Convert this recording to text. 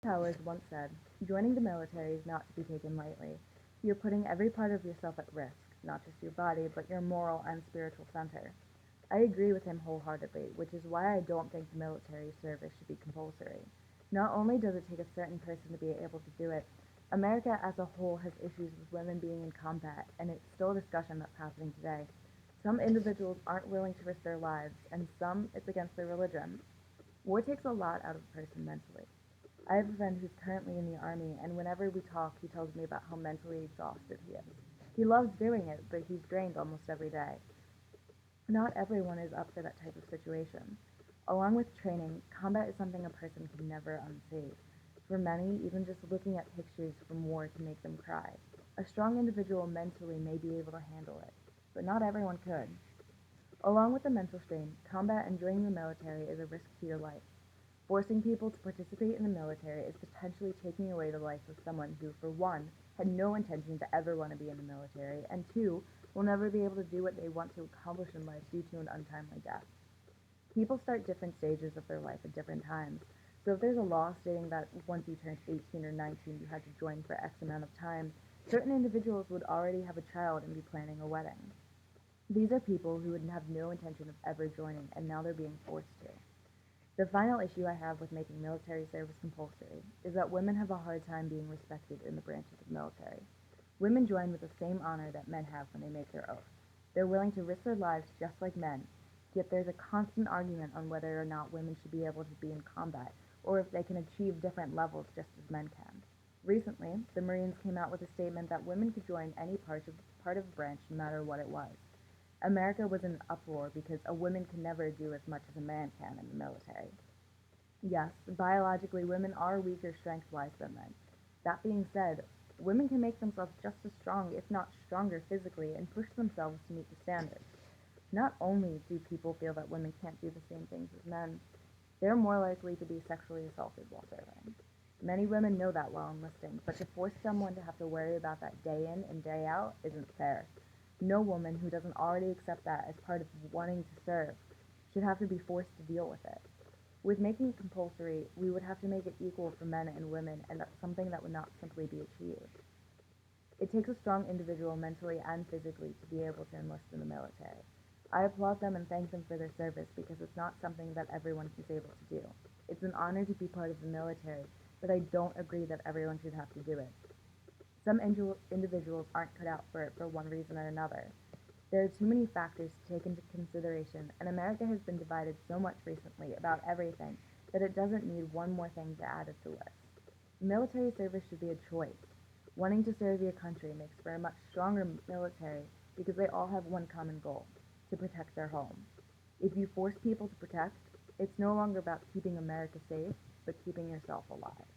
Towers once said, "Joining the military is not to be taken lightly. You're putting every part of yourself at risk, not just your body, but your moral and spiritual center." I agree with him wholeheartedly, which is why I don't think military service should be compulsory. Not only does it take a certain person to be able to do it, America as a whole has issues with women being in combat, and it's still a discussion that's happening today. Some individuals aren't willing to risk their lives, and some it's against their religion. War takes a lot out of a person mentally. I have a friend who's currently in the army, and whenever we talk, he tells me about how mentally exhausted he is. He loves doing it, but he's drained almost every day. Not everyone is up for that type of situation. Along with training, combat is something a person can never unsee. For many, even just looking at pictures from war can make them cry. A strong individual mentally may be able to handle it, but not everyone could. Along with the mental strain, combat and joining the military is a risk to your life. Forcing people to participate in the military is potentially taking away the life of someone who, for one, had no intention to ever want to be in the military, and two, will never be able to do what they want to accomplish in life due to an untimely death. People start different stages of their life at different times. So if there's a law stating that once you turned 18 or 19 you had to join for X amount of time, certain individuals would already have a child and be planning a wedding. These are people who would have no intention of ever joining, and now they're being forced to. The final issue I have with making military service compulsory is that women have a hard time being respected in the branches of the military. Women join with the same honor that men have when they make their oath. They're willing to risk their lives just like men, yet there's a constant argument on whether or not women should be able to be in combat, or if they can achieve different levels just as men can. Recently, the Marines came out with a statement that women could join any part of a branch no matter what it was. America was in an uproar because a woman can never do as much as a man can in the military. Yes, biologically, women are weaker strength-wise than men. That being said, women can make themselves just as strong, if not stronger physically, and push themselves to meet the standards. Not only do people feel that women can't do the same things as men, they're more likely to be sexually assaulted while serving. Many women know that while enlisting, but to force someone to have to worry about that day in and day out isn't fair. No woman who doesn't already accept that as part of wanting to serve should have to be forced to deal with it. With making it compulsory, we would have to make it equal for men and women, and that's something that would not simply be achieved. It takes a strong individual mentally and physically to be able to enlist in the military. I applaud them and thank them for their service because it's not something that everyone is able to do. It's an honor to be part of the military, but I don't agree that everyone should have to do it. Some individuals aren't cut out for it for one reason or another. There are too many factors to take into consideration, and America has been divided so much recently about everything that it doesn't need one more thing to add to the list. Military service should be a choice. Wanting to serve your country makes for a much stronger military because they all have one common goal: to protect their home. If you force people to protect, it's no longer about keeping America safe, but keeping yourself alive.